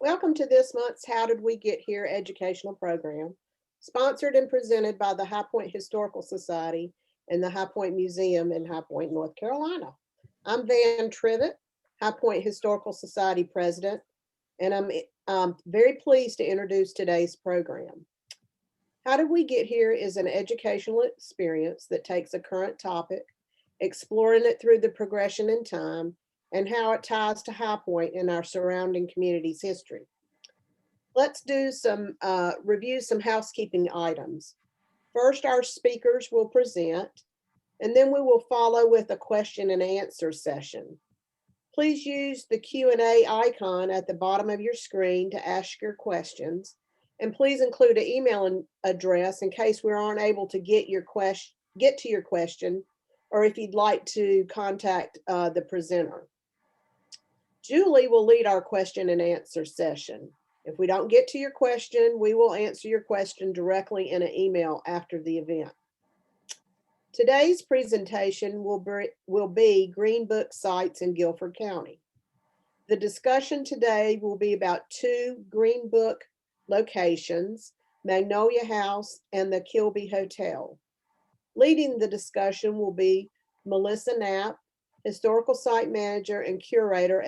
Welcome to this month's How Did We Get Here educational program, sponsored and presented by the High Point Historical Society and the High Point Museum in High Point, North Carolina. I'm Van Trivet, High Point Historical Society president, and I'm very pleased to introduce today's program. How Did We Get Here is an educational experience that takes a current topic, exploring it through the progression in time, and how it ties to High Point and our surrounding community's history. Let's do review some housekeeping items. First, our speakers will present, and then we will follow with a question and answer session. Please use the Q&A icon at the bottom of your screen to ask your questions, and please include an email address in case we aren't able to get to your question, or if you'd like to contact the presenter. Julie will lead our question and answer session. If we don't get to your question, we will answer your question directly in an email after the event. Today's presentation will be Green Book sites in Guilford County. The discussion today will be about two Green Book locations, Magnolia House and the Kilby Hotel. Leading the discussion will be Melissa Knapp, Historical Site Manager and Curator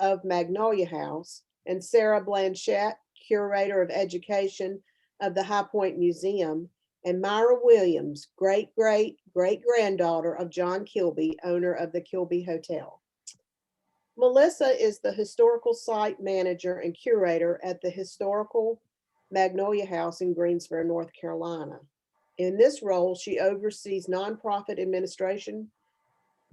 of Magnolia House, and Sara Blanchett, Curator of Education of the High Point Museum, and Myra Williams, great-great-great-granddaughter of John Kilby, owner of the Kilby Hotel. Melissa is the Historical Site Manager and Curator at the Historical Magnolia House in Greensboro, North Carolina. In this role, she oversees nonprofit administration,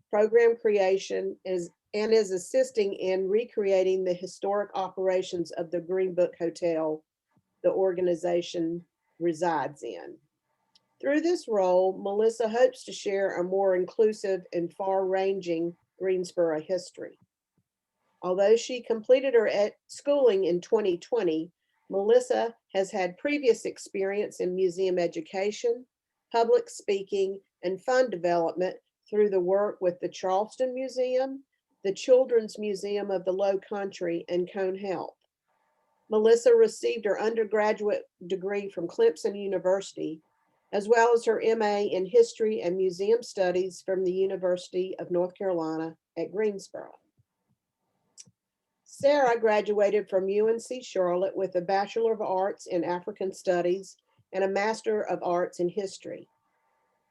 program creation, and is assisting in recreating the historic operations of the Green Book Hotel the organization resides in. Through this role, Melissa hopes to share a more inclusive and far-ranging Greensboro history. Although she completed her schooling in 2020, Melissa has had previous experience in museum education, public speaking, and fund development through the work with the Charleston Museum, the Children's Museum of the Low Country, and Cone Health. Melissa received her undergraduate degree from Clemson University, as well as her MA in History and Museum Studies from the University of North Carolina at Greensboro. Sara graduated from UNC Charlotte with a Bachelor of Arts in African Studies and a Master of Arts in History.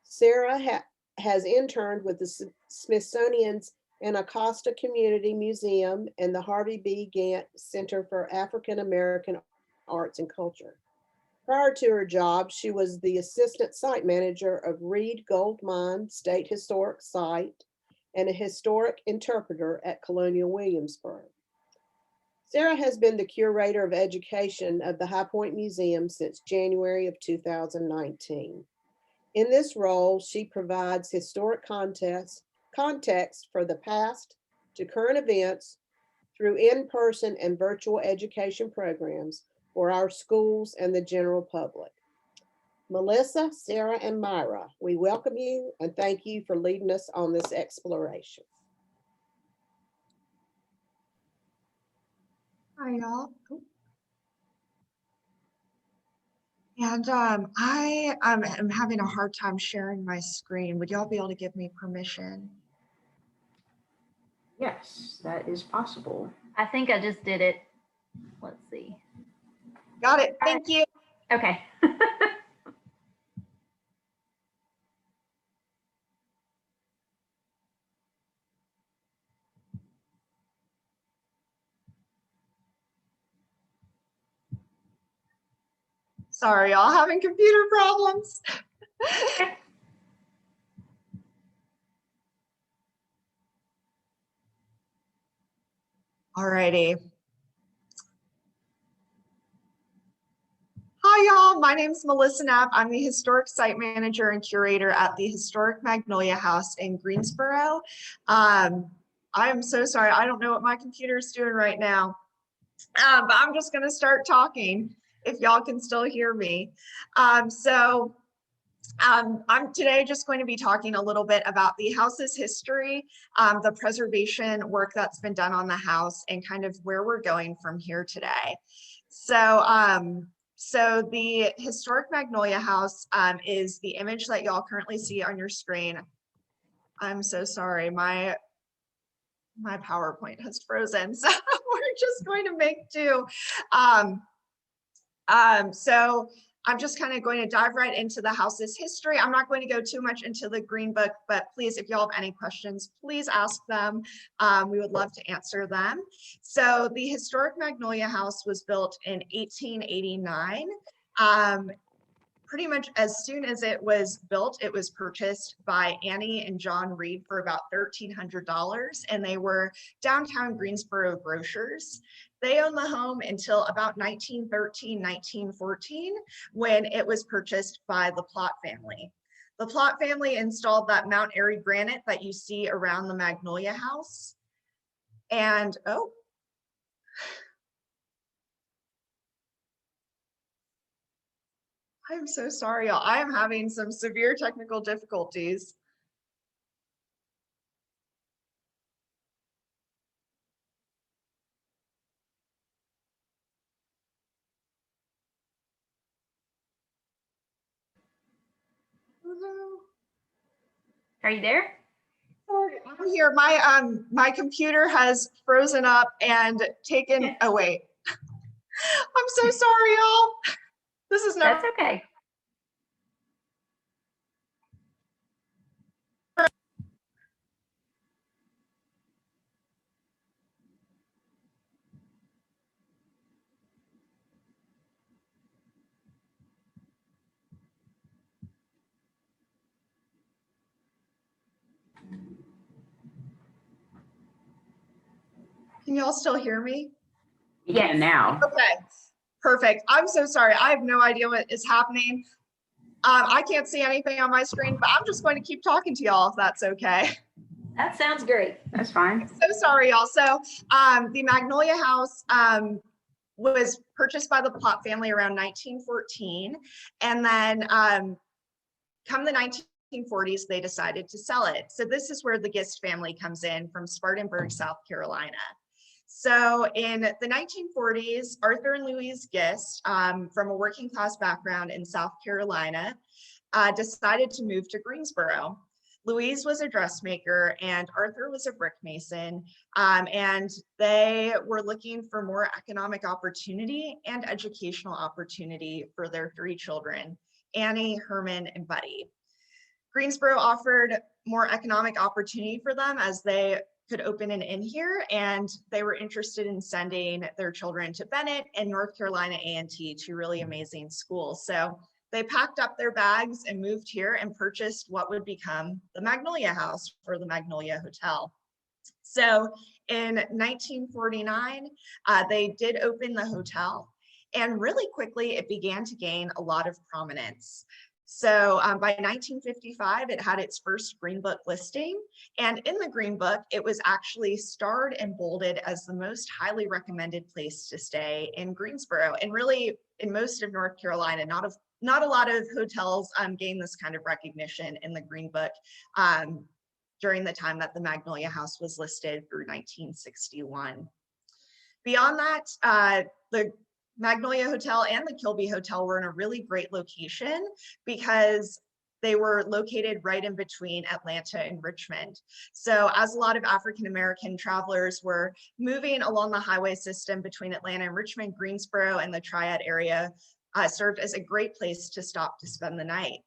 Sara has interned with the Smithsonian's Anacostia Community Museum and the Harvey B. Gantt Center for African American Arts and Culture. Prior to her job, she was the Assistant Site Manager of Reed Gold Mine State Historic Site and a Historic Interpreter at Colonial Williamsburg. Sara has been the Curator of Education of the High Point Museum since January of 2019. In this role, she provides historic context for the past to current events through in-person and virtual education programs for our schools and the general public. Melissa, Sara, and Myra, we welcome you and thank you for leading us on this exploration. Hi, y'all. And I am having a hard time sharing my screen. Would y'all be able to give me permission? Yes, that is possible. I think I just did it. Let's see. Got it. Thank you. Okay. Sorry, y'all having computer problems. Alrighty. Hi, y'all. My name is Melissa Knapp. I'm the Historic Site Manager and Curator at the Historic Magnolia House in Greensboro. I'm so sorry. I don't know what my computer is doing right now, but I'm just going to start talking if y'all can still hear me. So I'm today just going to be talking a little bit about the house's history, the preservation work that's been done on the house, and kind of where we're going from here today. So, so the historic Magnolia House is the image that y'all currently see on your screen. I'm so sorry, my PowerPoint has frozen, so we're just going to make do. So I'm just kind of going to dive right into the house's history. I'm not going to go too much into the green book, but please, if y'all have any questions, please ask them. We would love to answer them. So the historic Magnolia House was built in 1889. Pretty much as soon as it was built, it was purchased by Annie and John Reed for about $1,300, and they were downtown Greensboro grocers. They owned the home until about 1913, 1914, when it was purchased by the Plott family. The Plott family installed that Mount Airy granite that you see around the Magnolia House. And, oh, I'm so sorry, y'all. I am having some severe technical difficulties. Hello. Are you there? Sorry, I'm here. My computer has frozen up and taken. Oh wait, I'm so sorry, y'all. This is That's okay. Can y'all still hear me? You can now. Okay, perfect. I'm so sorry. I have no idea what is happening. I can't see anything on my screen, but I'm just going to keep talking to y'all if that's okay. That sounds great. That's fine. So sorry, y'all. So the Magnolia House was purchased by the Plott family around 1914. And then come the 1940s, they decided to sell it. So this is where the Gist family comes in from Spartanburg, South Carolina. So in the 1940s, Arthur and Louise Gist, from a working class background in South Carolina, decided to move to Greensboro. Louise was a dressmaker and Arthur was a brick mason, and they were looking for more economic opportunity and educational opportunity for their three children, Annie, Herman, and Buddy. Greensboro offered more economic opportunity for them as they could open an inn here, and they were interested in sending their children to Bennett and North Carolina A&T, two really amazing schools. So they packed up their bags and moved here and purchased what would become the Magnolia House or the Magnolia Hotel. So in 1949, they did open the hotel, and really quickly it began to gain a lot of prominence. So by 1955, it had its first Green Book listing. And in the Green Book, it was actually starred and bolded as the most highly recommended place to stay in Greensboro. And really in most of North Carolina, not a lot of hotels gain this kind of recognition in the Green Book during the time that the Magnolia House was listed through 1961. Beyond that, the Magnolia Hotel and the Kilby Hotel were in a really great location because they were located right in between Atlanta and Richmond. So as a lot of African-American travelers were moving along the highway system between Atlanta and Richmond, Greensboro and the Triad area served as a great place to stop to spend the night.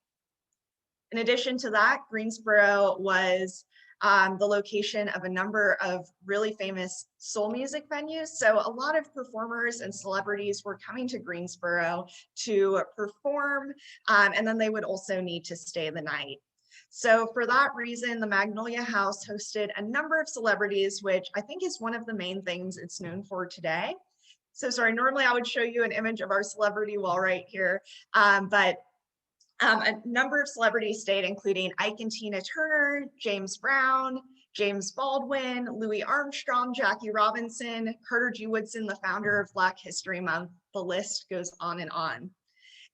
In addition to that, Greensboro was the location of a number of really famous soul music venues. So a lot of performers and celebrities were coming to Greensboro to perform, and then they would also need to stay the night. So for that reason, the Magnolia House hosted a number of celebrities, which I think is one of the main things it's known for today. So sorry, normally I would show you an image of our celebrity wall right here, but a number of celebrities stayed, including Ike and Tina Turner, James Brown, James Baldwin, Louis Armstrong, Jackie Robinson, Carter G. Woodson, the founder of Black History Month. The list goes on and on.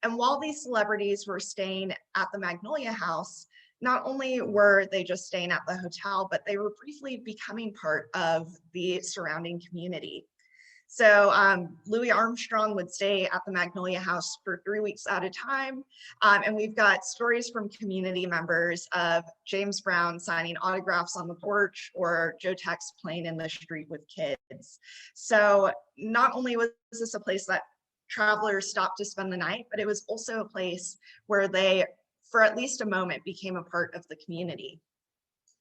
And while these celebrities were staying at the Magnolia House, not only were they just staying at the hotel, but they were briefly becoming part of the surrounding community. So Louis Armstrong would stay at the Magnolia House for 3 weeks at a time. And we've got stories from community members of James Brown signing autographs on the porch or Joe Tex playing in the street with kids. So not only was this a place that travelers stopped to spend the night, but it was also a place where they, for at least a moment, became a part of the community.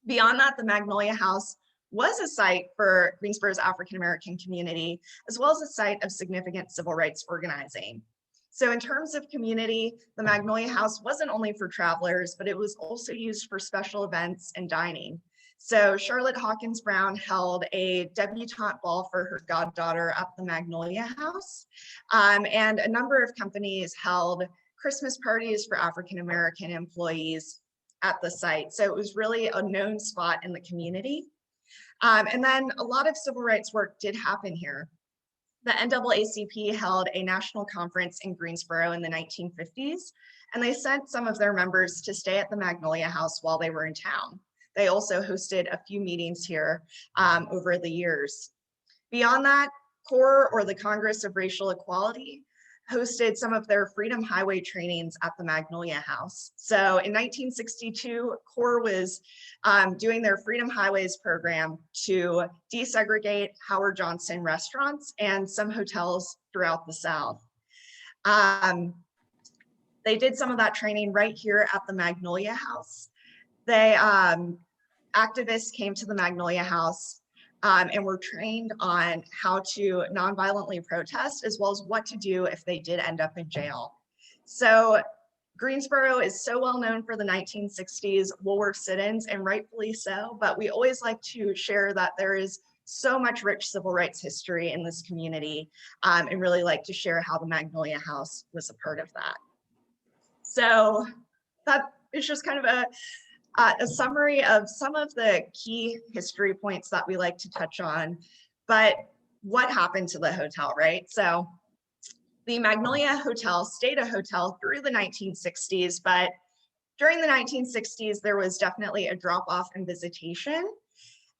Beyond that, the Magnolia House was a site for Greensboro's African-American community, as well as a site of significant civil rights organizing. So in terms of community, the Magnolia House wasn't only for travelers, but it was also used for special events and dining. So Charlotte Hawkins Brown held a debutante ball for her goddaughter at the Magnolia House. And a number of companies held Christmas parties for African-American employees at the site. So it was really a known spot in the community. And then a lot of civil rights work did happen here. The NAACP held a national conference in Greensboro in the 1950s, and they sent some of their members to stay at the Magnolia House while they were in town. They also hosted a few meetings here over the years. Beyond that, CORE, or the Congress of Racial Equality, hosted some of their Freedom Highway trainings at the Magnolia House. So in 1962, CORE was doing their Freedom Highways program to desegregate Howard Johnson restaurants and some hotels throughout the South. They did some of that training right here at the Magnolia House. Activists came to the Magnolia House and were trained on how to nonviolently protest, as well as what to do if they did end up in jail. So Greensboro is so well known for the 1960s Woolworth sit-ins, and rightfully so, but we always like to share that there is so much rich civil rights history in this community, and really like to share how the Magnolia House was a part of that. So that is just kind of a summary of some of the key history points that we like to touch on. But what happened to the hotel, right? So the Magnolia Hotel stayed a hotel through the 1960s, but during the 1960s, there was definitely a drop off in visitation.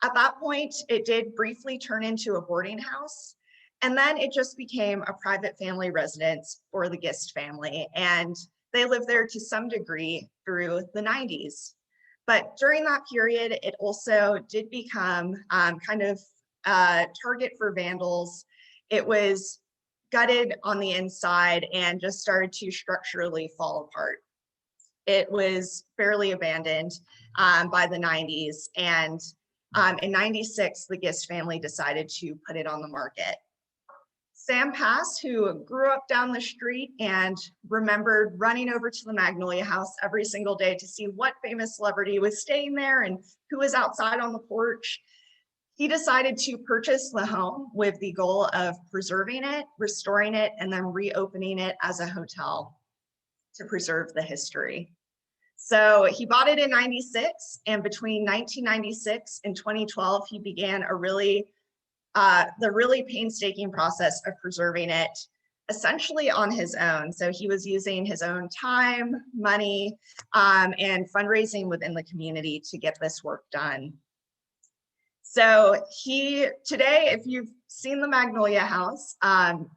At that point, it did briefly turn into a boarding house, and then it just became a private family residence for the Gist family, and they lived there to some degree through the 90s. But during that period, it also did become kind of a target for vandals. It was gutted on the inside and just started to structurally fall apart. It was fairly abandoned by the 90s. And in 96, the Gist family decided to put it on the market. Sam Pass, who grew up down the street and remembered running over to the Magnolia House every single day to see what famous celebrity was staying there and who was outside on the porch, he decided to purchase the home with the goal of preserving it, restoring it, and then reopening it as a hotel to preserve the history. So he bought it in 96, and between 1996 and 2012, he began the really painstaking process of preserving it essentially on his own. So he was using his own time, money, and fundraising within the community to get this work done. So today, if you've seen the Magnolia House,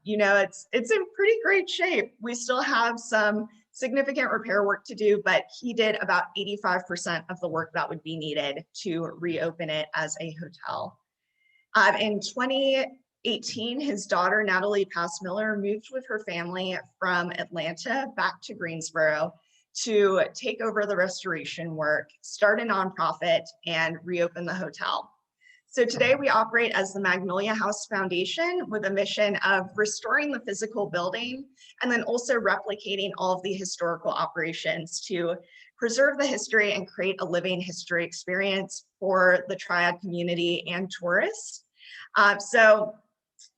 you know it's in pretty great shape. We still have some significant repair work to do, but he did about 85% of the work that would be needed to reopen it as a hotel. In 2018, his daughter, Natalie Pass-Miller, moved with her family from Atlanta back to Greensboro to take over the restoration work, start a nonprofit, and reopen the hotel. So today we operate as the Magnolia House Foundation with a mission of restoring the physical building and then also replicating all of the historical operations to preserve the history and create a living history experience for the Triad community and tourists. So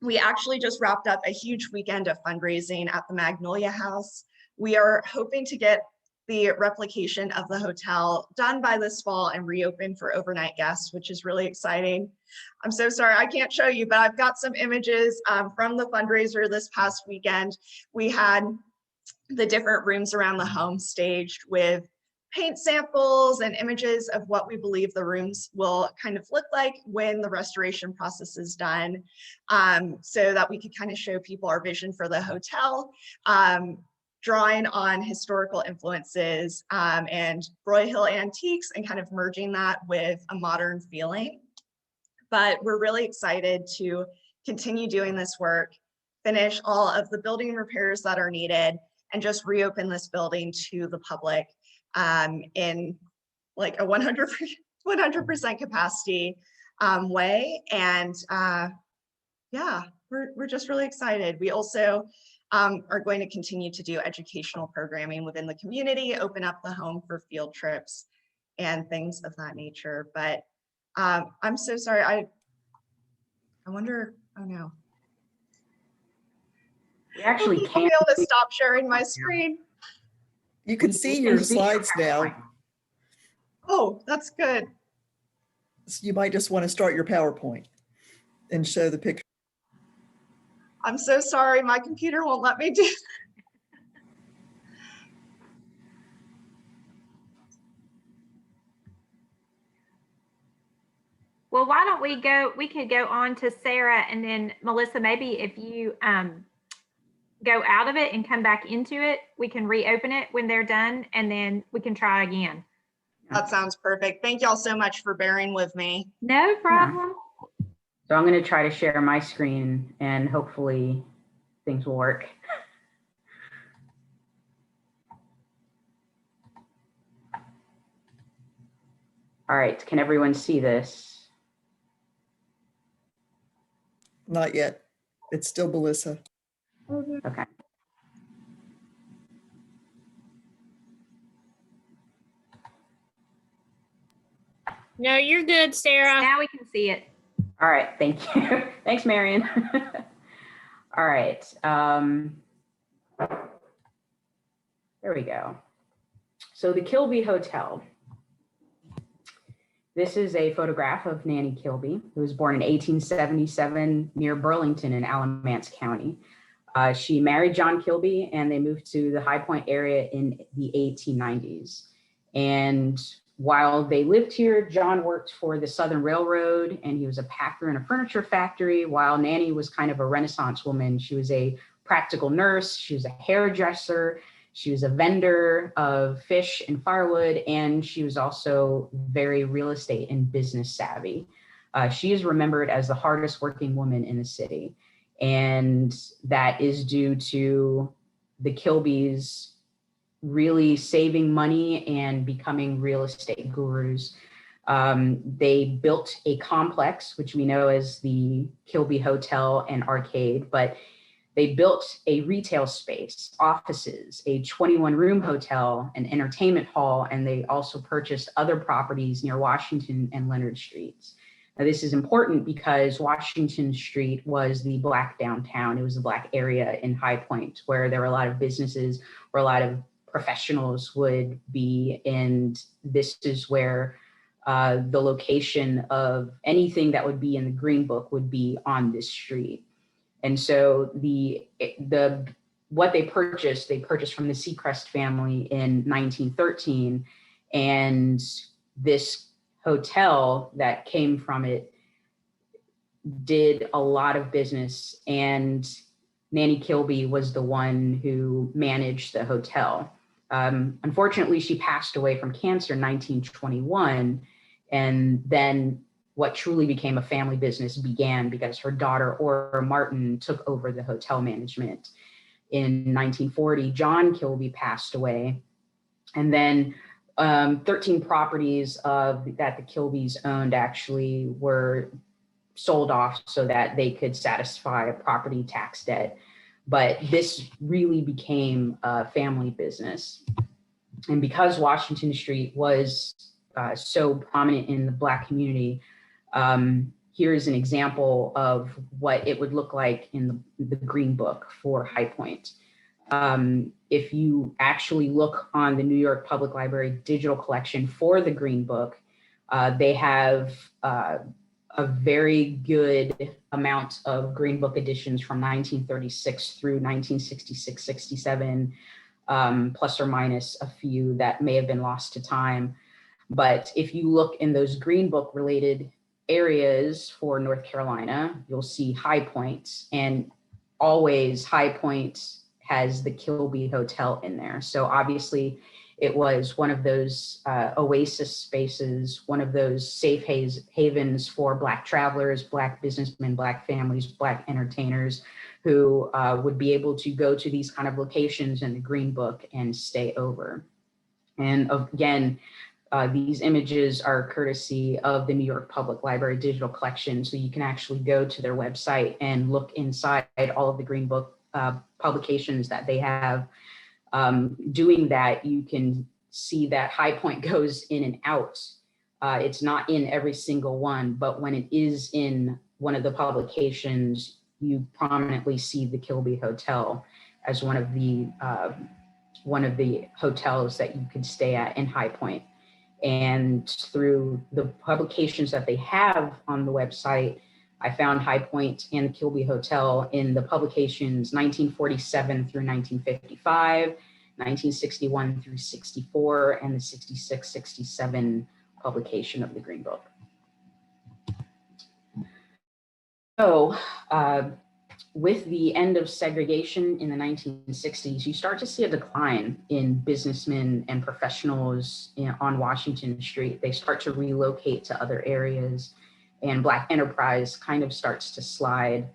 we actually just wrapped up a huge weekend of fundraising at the Magnolia House. We are hoping to get the replication of the hotel done by this fall and reopen for overnight guests, which is really exciting. I'm so sorry I can't show you, but I've got some images from the fundraiser this past weekend. We had the different rooms around the home staged with paint samples and images of what we believe the rooms will kind of look like when the restoration process is done, so that we could kind of show people our vision for the hotel, drawing on historical influences and Roy Hill antiques and kind of merging that with a modern feeling. But we're really excited to continue doing this work, finish all of the building repairs that are needed, and just reopen this building to the public in like a 100% capacity way. And yeah, we're just really excited. We also are going to continue to do educational programming within the community, open up the home for field trips and things of that nature. But I'm so sorry. I wonder, oh no. We actually I'll can't. be able to stop sharing my screen. You can see your slides now. Oh, that's good. So you might just want to start your PowerPoint and show the picture. I'm so sorry. My computer won't let me do. Well, why don't we could go on to Sara, and then Melissa, maybe if you go out of it and come back into it, we can reopen it when they're done, and then we can try again. That sounds perfect. Thank y'all so much for bearing with me. No problem. So I'm going to try to share my screen and hopefully things will work. All right, can everyone see this? Not yet. It's still Melissa. Okay. No, you're good, Sarah. Now we can see it. All right, thank you. Thanks, Marion. All right. There we go. So the Kilby Hotel. This is a photograph of Nannie Kilby, who was born in 1877 near Burlington in Alamance County. She married John Kilby and they moved to the High Point area in the 1890s. And while they lived here, John worked for the Southern Railroad and he was a packer in a furniture factory, while Nannie was kind of a Renaissance woman. She was a practical nurse, she was a hairdresser, she was a vendor of fish and firewood, and she was also very real estate and business savvy. She is remembered as the hardest working woman in the city. And that is due to the Kilbys really saving money and becoming real estate gurus. They built a complex, which we know as the Kilby Hotel and Arcade, but they built a retail space, offices, a 21-room hotel, an entertainment hall, and they also purchased other properties near Washington and Leonard Streets. Now, this is important because Washington Street was the Black downtown. It was the Black area in High Point where there were a lot of businesses, where a lot of professionals would be, and this is where the location of anything that would be in the Green Book would be on this street. And so what they purchased from the Seacrest family in 1913, and this hotel that came from it did a lot of business, and Nannie Kilby was the one who managed the hotel. Unfortunately, she passed away from cancer in 1921, and then what truly became a family business began because her daughter, Aura Martin, took over the hotel management. In 1940, John Kilby passed away, and then 13 properties that the Kilbys owned actually were sold off so that they could satisfy a property tax debt. But this really became a family business. And because Washington Street was so prominent in the Black community, here is an example of what it would look like in the Green Book for High Point. If you actually look on the New York Public Library digital collection for the Green Book, they have a very good amount of Green Book editions from 1936 through 1966, 67. plus or minus a few that may have been lost to time. But if you look in those Green Book related areas for North Carolina, you'll see High Point, and always High Point has the Kilby Hotel in there. So obviously it was one of those oasis spaces, one of those safe havens for Black travelers, Black businessmen, Black families, Black entertainers who would be able to go to these kind of locations in the Green Book and stay over. And again, these images are courtesy of the New York Public Library digital collection. So you can actually go to their website and look inside all of the Green Book publications that they have. Doing that, you can see that High Point goes in and out. It's not in every single one, but when it is in one of the publications, you prominently see the Kilby Hotel as one of the hotels that you could stay at in High Point. And through the publications that they have on the website, I found High Point and the Kilby Hotel in the publications 1947 through 1955, 1961 through 64, and the 66-67 publication of the Green Book. So with the end of segregation in the 1960s, you start to see a decline in businessmen and professionals on Washington Street. They start to relocate to other areas, and Black enterprise kind of starts to slide.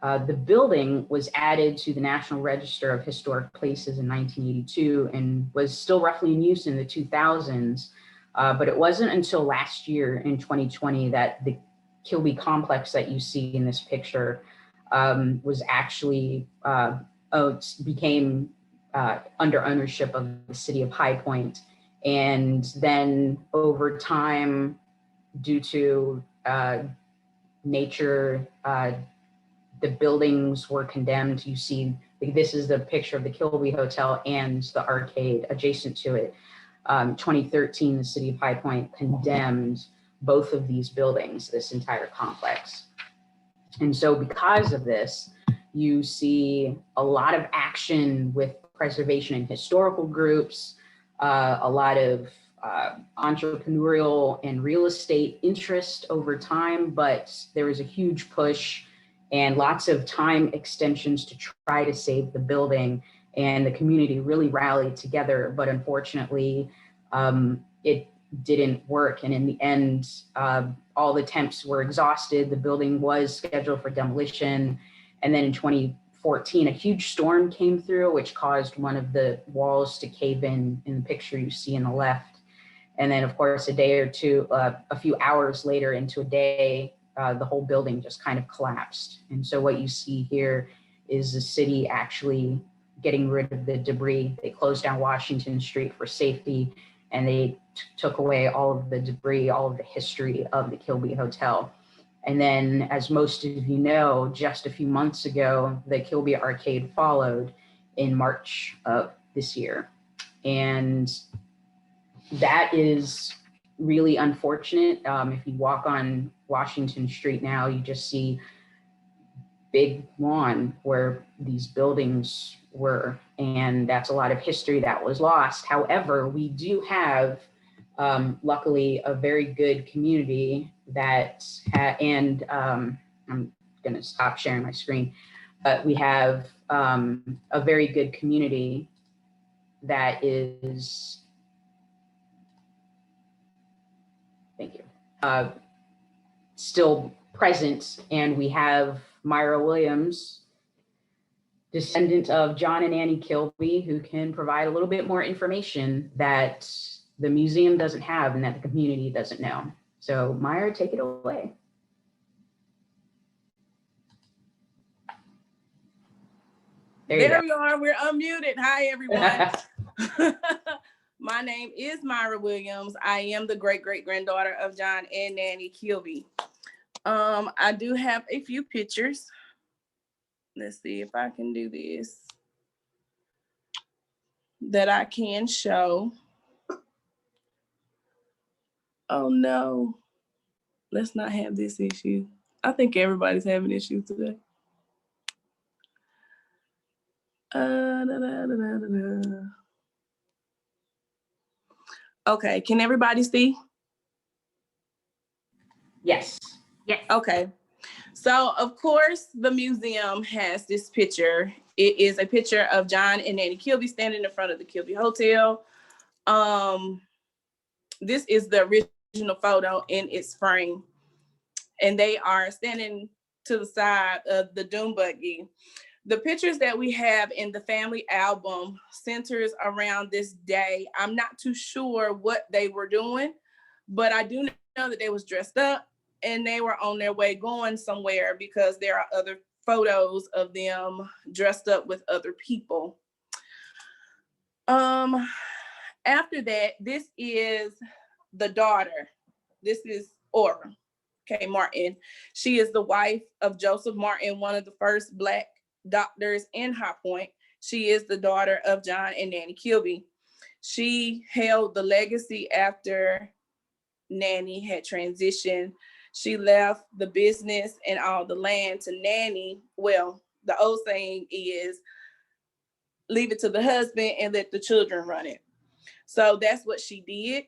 The building was added to the National Register of Historic Places in 1982 and was still roughly in use in the 2000s. But it wasn't until last year in 2020 that the Kilby Complex that you see in this picture was actually became under ownership of the city of High Point. And then over time, due to nature, the buildings were condemned. You see, this is the picture of the Kilby Hotel and the arcade adjacent to it. 2013, the city of High Point condemned both of these buildings, this entire complex. And so because of this, you see a lot of action with preservation and historical groups, a lot of entrepreneurial and real estate interest over time, but there was a huge push and lots of time extensions to try to save the building, and the community really rallied together, but unfortunately it didn't work. And in the end, all the attempts were exhausted. The building was scheduled for demolition. And then in 2014, a huge storm came through, which caused one of the walls to cave in the picture you see on the left. And then of course, a day or two, a few hours later into a day, the whole building just kind of collapsed. And so what you see here is the city actually getting rid of the debris. They closed down Washington Street for safety, and they took away all of the debris, all of the history of the Kilby Hotel. And then, as most of you know, just a few months ago, the Kilby Arcade followed in March of this year. And that is really unfortunate. If you walk on Washington Street now, you just see big lawn where these buildings were, and that's a lot of history that was lost. However, we do have, luckily, a very good community that, I'm gonna stop sharing my screen, but we have a very good community that is, thank you, still present. And we have Myra Williams, descendant of John and Nannie Kilby, who can provide a little bit more information that the museum doesn't have and that the community doesn't know. So Myra, take it away. There you are, we're unmuted. Hi, everyone. My name is Myra Williams. I am the great-great-granddaughter of John and Nannie Kilby. I do have a few pictures. Let's see if I can do this, that I can show. Oh no, let's not have this issue. I think everybody's having issues today. Okay, can everybody see? Yes. Yes. Okay. So of course the museum has this picture. It is a picture of John and Nannie Kilby standing in front of the Kilby Hotel. This is the original photo in its frame. And they are standing to the side of the dune buggy. The pictures that we have in the family album centers around this day. I'm not too sure what they were doing, but I do know that they was dressed up and they were on their way going somewhere, because there are other photos of them dressed up with other people. After that, this is the daughter. This is Aura K. Martin. She is the wife of Joseph Martin, one of the first Black doctors in High Point. She is the daughter of John and Nannie Kilby. She held the legacy after Nannie had transitioned. She left the business and all the land to Nannie. Well, the old saying is, leave it to the husband and let the children run it. So that's what she did.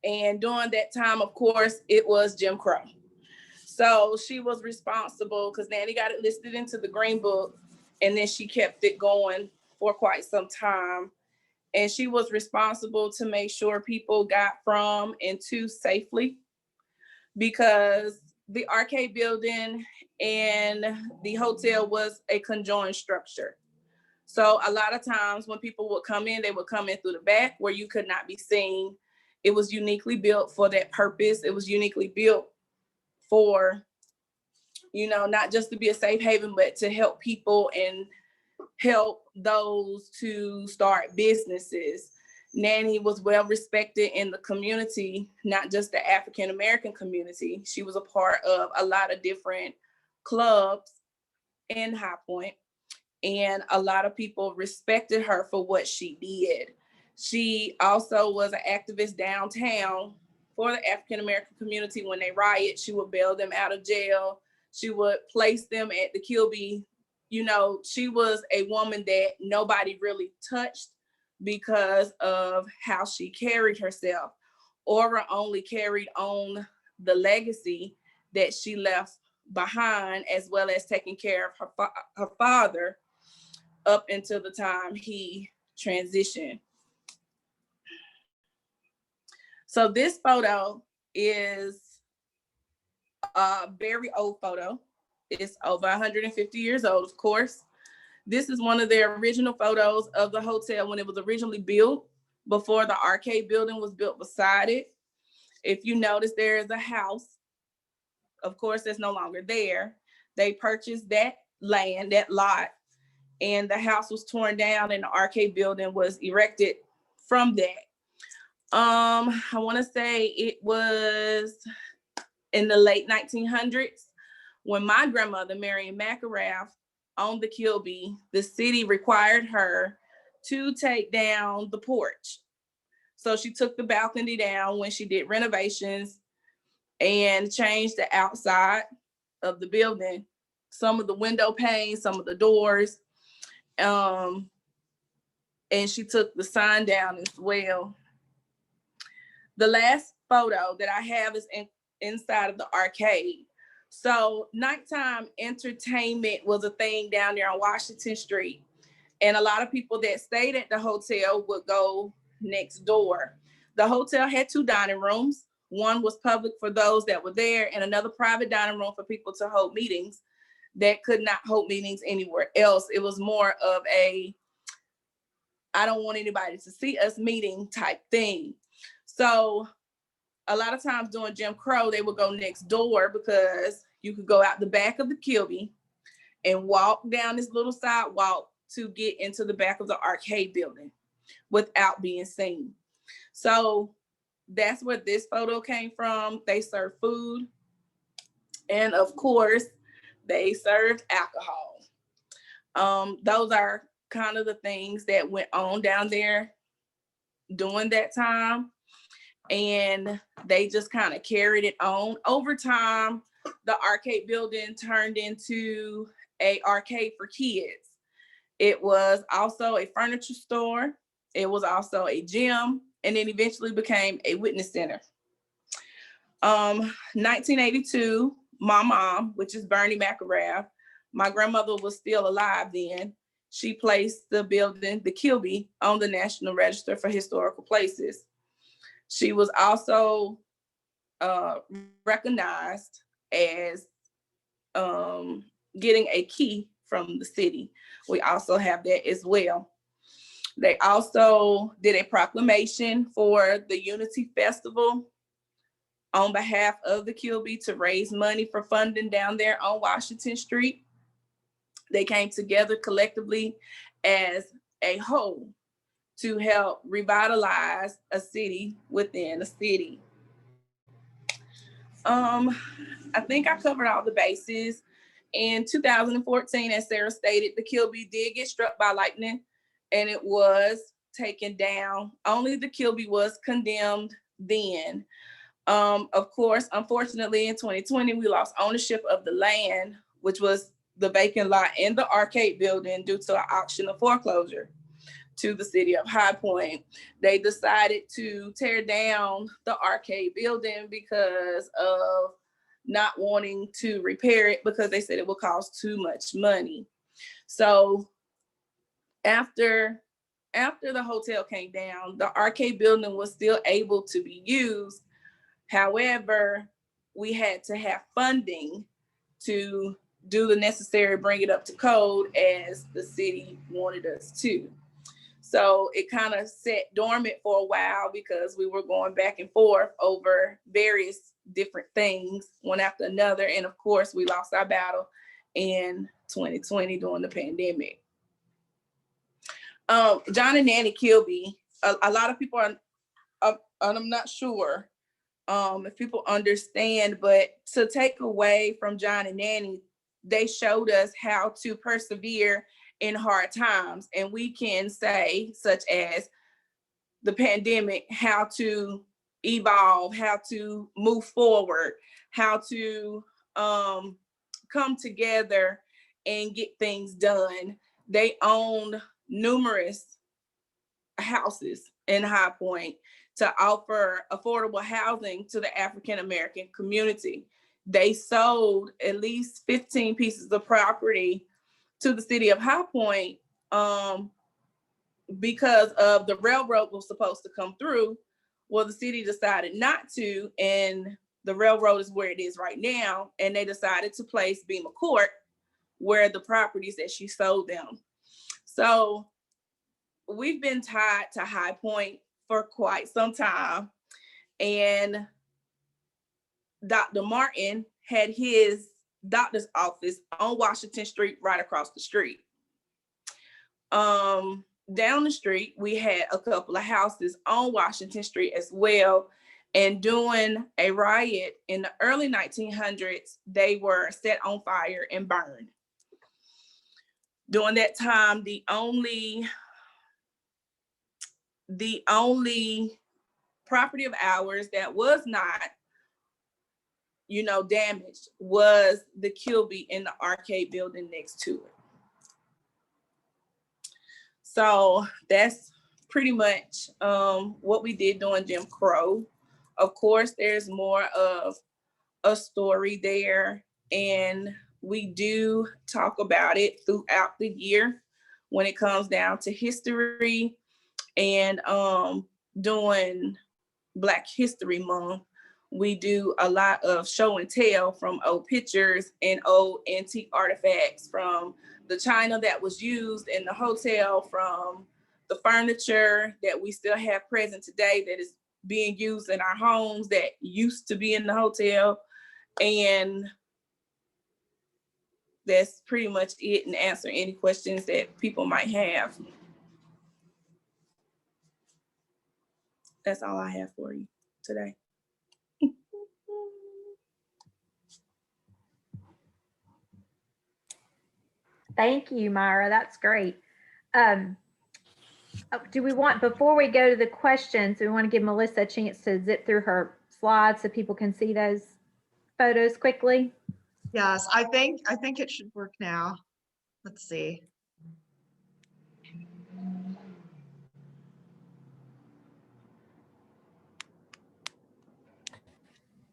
And during that time, of course, it was Jim Crow. So she was responsible, because Nannie got it listed into the Green Book, and then she kept it going for quite some time. And she was responsible to make sure people got from and to safely, because the arcade building and the hotel was a conjoined structure. So a lot of times when people would come in, they would come in through the back where you could not be seen. It was uniquely built for that purpose. It was uniquely built for, you know, not just to be a safe haven, but to help people and help those to start businesses. Nannie was well respected in the community, not just the African-American community. She was a part of a lot of different clubs in High Point, and a lot of people respected her for what she did. She also was an activist downtown for the African-American community. When they riot, she would bail them out of jail. She would place them at the Kilby. You know, she was a woman that nobody really touched because of how she carried herself. Aura only carried on the legacy that she left behind, as well as taking care of her father up until the time he transitioned. So this photo is a very old photo. It's over 150 years old, of course. This is one of their original photos of the hotel when it was originally built, before the arcade building was built beside it. If you notice, there is a house, of course, that's no longer there. They purchased that land, that lot, and the house was torn down and the arcade building was erected from that. I want to say it was in the late 1900s when my grandmother, Marion McArath, owned the Kilby. The city required her to take down the porch. So she took the balcony down when she did renovations and changed the outside of the building, some of the window panes, some of the doors. And she took the sign down as well. The last photo that I have is inside of the arcade. So nighttime entertainment was a thing down there on Washington Street. And a lot of people that stayed at the hotel would go next door. The hotel had 2 dining rooms. One was public for those that were there, and another private dining room for people to hold meetings that could not hold meetings anywhere else. It was more of a, I don't want anybody to see us meeting type thing. So a lot of times during Jim Crow, they would go next door, because you could go out the back of the Kilby and walk down this little sidewalk to get into the back of the arcade building without being seen. So that's where this photo came from. They served food, and of course, they served alcohol. Those are kind of the things that went on down there during that time. And they just kind of carried it on. Over time, the arcade building turned into an arcade for kids. It was also a furniture store. It was also a gym, and then eventually became a witness center. 1982, my mom, which is Bernie McElrath, my grandmother was still alive then. She placed the building, the Kilby, on the National Register for Historical Places. She was also recognized as getting a key from the city. We also have that as well. They also did a proclamation for the Unity Festival on behalf of the Kilby to raise money for funding down there on Washington Street. They came together collectively as a whole to help revitalize a city within a city. I think I covered all the bases. In 2014, as Sara stated, the Kilby did get struck by lightning and it was taken down. Only the Kilby was condemned then. Of course, unfortunately, in 2020, we lost ownership of the land, which was the vacant lot in the arcade building due to an auction of foreclosure to the city of High Point. They decided to tear down the arcade building because of not wanting to repair it because they said it would cost too much money. So after the hotel came down, the arcade building was still able to be used. However, we had to have funding to do the necessary, bring it up to code as the city wanted us to. So it kind of sat dormant for a while because we were going back and forth over various different things, one after another. And of course, we lost our battle in 2020 during the pandemic. John and Nanny Kilby, a lot of people are, and I'm not sure if people understand, but to take away from John and Nanny, they showed us how to persevere in hard times. And we can say, such as the pandemic, how to evolve, how to move forward, how to come together and get things done. They owned numerous houses in High Point to offer affordable housing to the African American community. They sold at least 15 pieces of property to the city of High Point because of the railroad was supposed to come through. Well, the city decided not to, and the railroad is where it is right now. And they decided to place Beamer Court where the properties that she sold them. So we've been tied to High Point for quite some time. And Dr. Martin had his doctor's office on Washington Street, right across the street. Down the street, we had a couple of houses on Washington Street as well. And during a riot in the early 1900s, they were set on fire and burned. During that time, the only property of ours that was not, damaged was the Kilby in the arcade building next to it. So that's pretty much what we did during Jim Crow. Of course, there's more of a story there, and we do talk about it throughout the year when it comes down to history and during Black History Month. We do a lot of show and tell from old pictures and old antique artifacts, from the china that was used in the hotel, from the furniture that we still have present today that is being used in our homes that used to be in the hotel. And that's pretty much it, and answer any questions that people might have. That's all I have for you today. Thank you, Myra. That's great. Do we want, before we go to the questions, we want to give Melissa a chance to zip through her slides so people can see those photos quickly? Yes, I think it should work now. Let's see.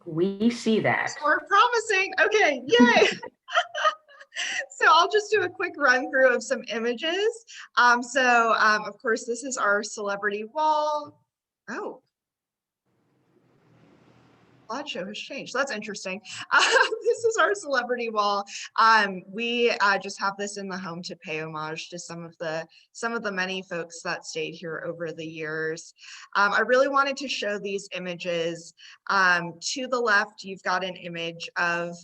We see that. We're promising. Okay, yay. So I'll just do a quick run through of some images. Of course, this is our celebrity wall. Oh, slideshow has changed. That's interesting. This is our celebrity wall. We just have this in the home to pay homage to some of the many folks that stayed here over the years. I really wanted to show these images. To the left, you've got an image of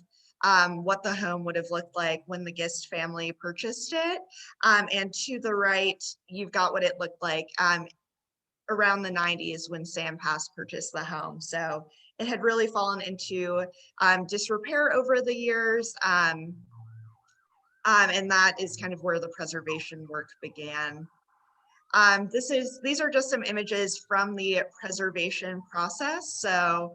what the home would have looked like when the Gist family purchased it. And to the right, you've got what it looked like around the 90s when Sam Pass purchased the home. So it had really fallen into disrepair over the years. And that is kind of where the preservation work began. These are just some images from the preservation process. So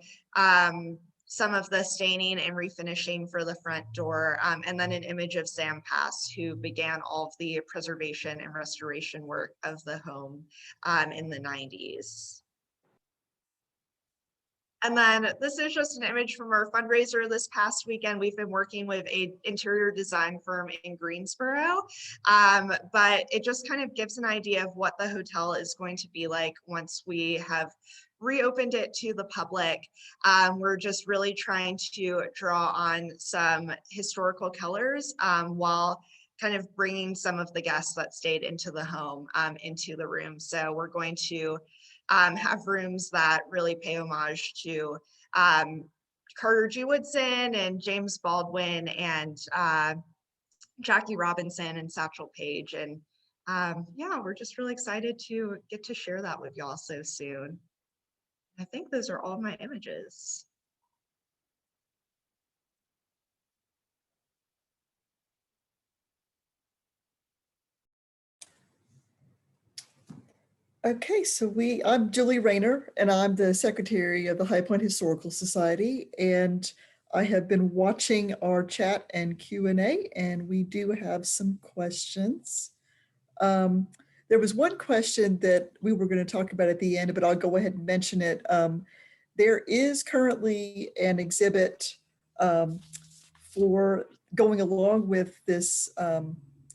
some of the staining and refinishing for the front door, and then an image of Sam Pass, who began all of the preservation and restoration work of the home in the 90s. And then this is just an image from our fundraiser this past weekend. We've been working with an interior design firm in Greensboro, but it just kind of gives an idea of what the hotel is going to be like once we have reopened it to the public. We're just really trying to draw on some historical colors while kind of bringing some of the guests that stayed into the home into the room. So we're going to have rooms that really pay homage to Carter G. Woodson and James Baldwin and Jackie Robinson and Satchel Paige. And yeah, we're just really excited to get to share that with y'all so soon. I think those are all my images. Okay, so I'm Julie Rayner, and I'm the secretary of the High Point Historical Society, and I have been watching our chat and Q&A, and we do have some questions. There was one question that we were going to talk about at the end, but I'll go ahead and mention it. There is currently an exhibit for going along with this,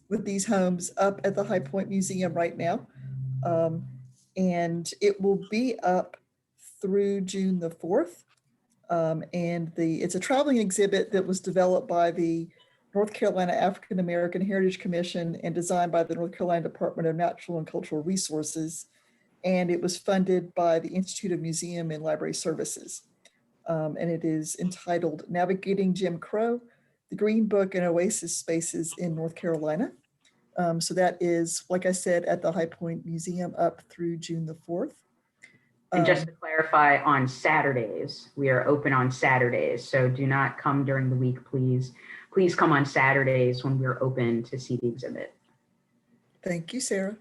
with these homes up at the High Point Museum right now. And it will be up through June the 4th. And it's a traveling exhibit that was developed by the North Carolina African American Heritage Commission and designed by the North Carolina Department of Natural and Cultural Resources. And it was funded by the Institute of Museum and Library Services. And it is entitled Navigating Jim Crow, the Green Book and Oasis Spaces in North Carolina. So that is, like I said, at the High Point Museum up through June the 4th. And just to clarify, on Saturdays, we are open on Saturdays. So do not come during the week, please. Please come on Saturdays when we're open to see the exhibit. Thank you, Sarah.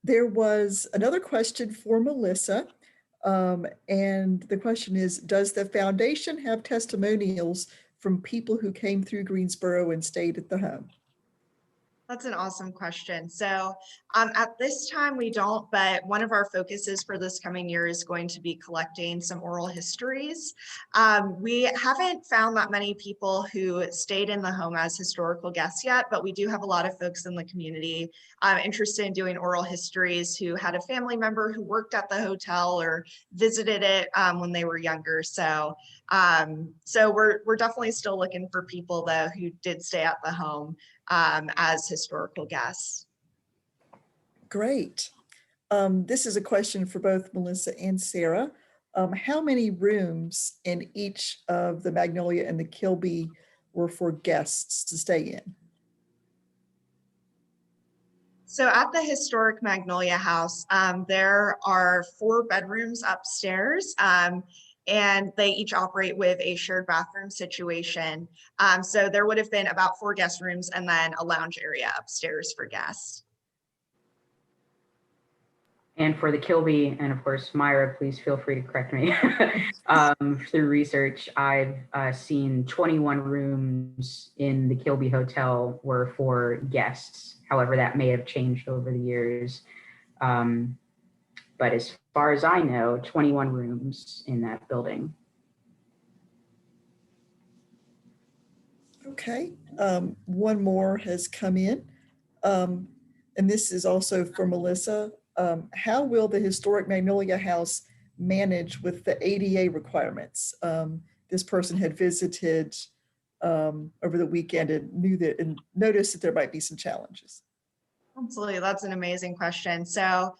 There was another question for Melissa. And the question is, does the foundation have testimonials from people who came through Greensboro and stayed at the home? That's an awesome question. So at this time we don't, but one of our focuses for this coming year is going to be collecting some oral histories. We haven't found that many people who stayed in the home as historical guests yet, but we do have a lot of folks in the community interested in doing oral histories who had a family member who worked at the hotel or visited it when they were younger. So we're definitely still looking for people though who did stay at the home as historical guests. Great. This is a question for both Melissa and Sarah. How many rooms in each of the Magnolia and the Kilby were for guests to stay in? So at the historic Magnolia House, there are 4 bedrooms upstairs. And they each operate with a shared bathroom situation. So there would have been about 4 guest rooms and then a lounge area upstairs for guests. And for the Kilby, and of course, Myra, please feel free to correct me. Through research, I've seen 21 rooms in the Kilby Hotel were for guests. However, that may have changed over the years. But as far as I know, 21 rooms in that building. Okay, one more has come in. And this is also for Melissa. How will the historic Magnolia House manage with the ADA requirements? This person had visited over the weekend and noticed that there might be some challenges. Absolutely, that's an amazing question. So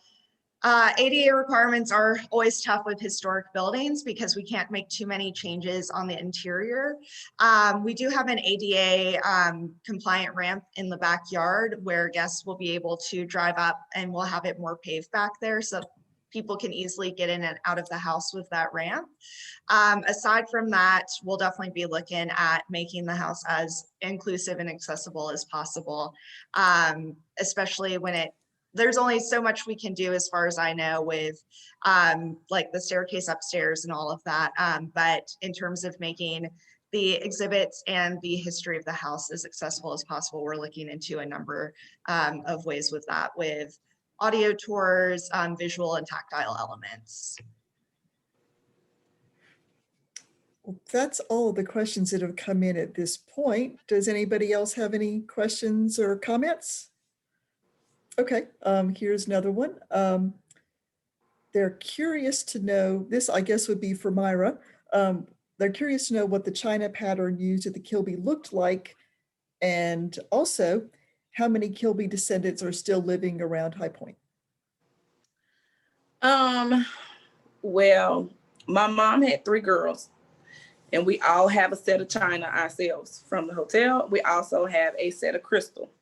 ADA requirements are always tough with historic buildings because we can't make too many changes on the interior. We do have an ADA compliant ramp in the backyard where guests will be able to drive up, and we'll have it more paved back there so people can easily get in and out of the house with that ramp. Aside from that, we'll definitely be looking at making the house as inclusive and accessible as possible, especially when there's only so much we can do as far as I know with like the staircase upstairs and all of that. But in terms of making the exhibits and the history of the house as accessible as possible, we're looking into a number of ways with that, with audio tours, visual and tactile elements. Well, that's all the questions that have come in at this point. Does anybody else have any questions or comments? Okay, here's another one. They're curious to know, this I guess would be for Myra. They're curious to know what the China pattern used at the Kilby looked like, and also how many Kilby descendants are still living around High Point. Well, my mom had 3 girls, and we all have a set of china ourselves from the hotel. We also have a set of crystal.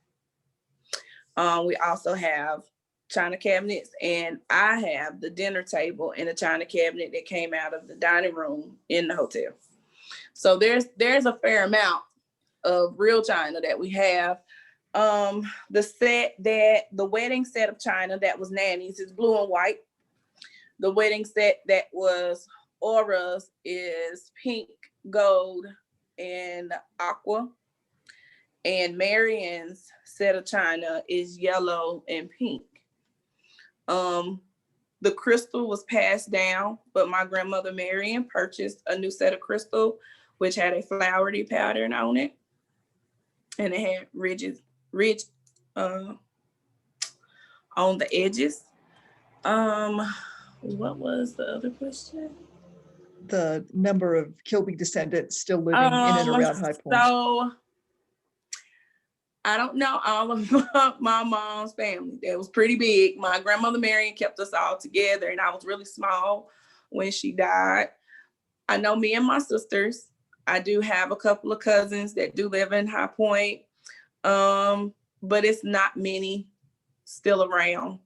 We also have china cabinets, and I have the dinner table and a china cabinet that came out of the dining room in the hotel. So there's a fair amount of real china that we have. The wedding set of china that was Nanny's is blue and white. The wedding set that was Aura's is pink, gold, and aqua. And Marion's set of china is yellow and pink. The crystal was passed down, but my grandmother Marion purchased a new set of crystal, which had a flowery pattern on it. And it had ridge on the edges. What was the other question? The number of Kilby descendants still living in and around High Point. So I don't know all of my mom's family. That was pretty big. My grandmother Marion kept us all together, and I was really small when she died. I know me and my sisters. I do have a couple of cousins that do live in High Point, but it's not many still around.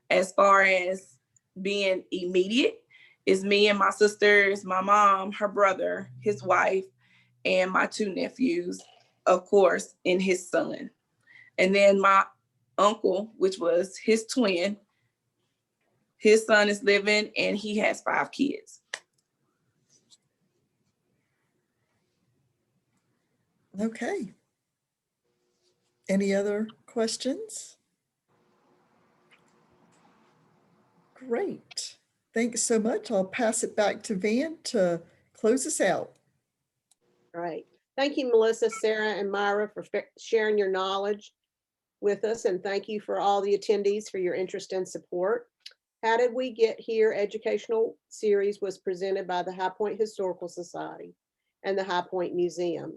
As far as being immediate, it's me and my sisters, my mom, her brother, his wife, and my 2 nephews, of course, and his son. And then my uncle, which was his twin, his son is living, and he has 5 kids. Okay. Any other questions? Great. Thanks so much. I'll pass it back to Van to close us out. Right. Thank you, Melissa, Sara, and Myra for sharing your knowledge with us. And thank you for all the attendees for your interest and support. How Did We Get Here educational series was presented by the High Point Historical Society and the High Point Museum.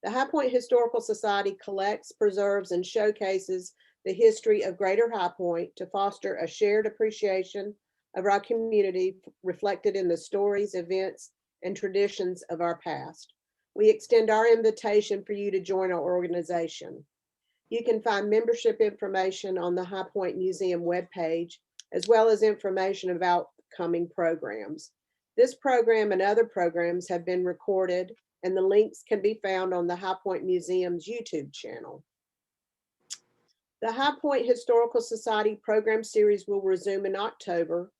The High Point Historical Society collects, preserves, and showcases the history of Greater High Point to foster a shared appreciation of our community reflected in the stories, events, and traditions of our past. We extend our invitation for you to join our organization. You can find membership information on the High Point Museum webpage, as well as information about coming programs. This program and other programs have been recorded, and the links can be found on the High Point Museum's YouTube channel. The High Point Historical Society program series will resume in October.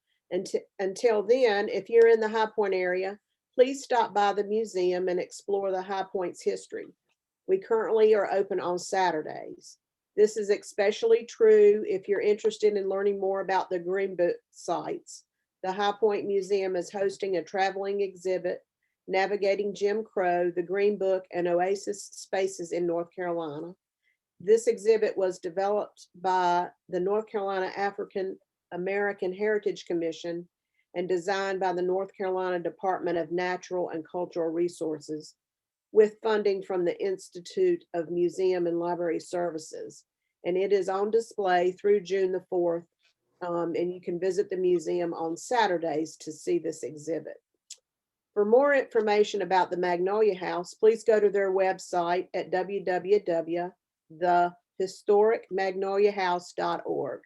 Until then, if you're in the High Point area, please stop by the museum and explore the High Point's history. We currently are open on Saturdays. This is especially true if you're interested in learning more about the Green Book sites. The High Point Museum is hosting a traveling exhibit, Navigating Jim Crow, the Green Book, and Oasis Spaces in North Carolina. This exhibit was developed by the North Carolina African American Heritage Commission and designed by the North Carolina Department of Natural and Cultural Resources with funding from the Institute of Museum and Library Services. And it is on display through June the 4th. And you can visit the museum on Saturdays to see this exhibit. For more information about the Magnolia House, please go to their website at www.thehistoricmagnoliahouse.org.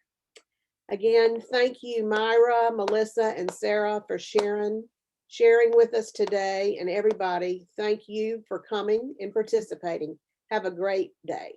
Again, thank you, Myra, Melissa, and Sara for sharing with us today. And everybody, thank you for coming and participating. Have a great day.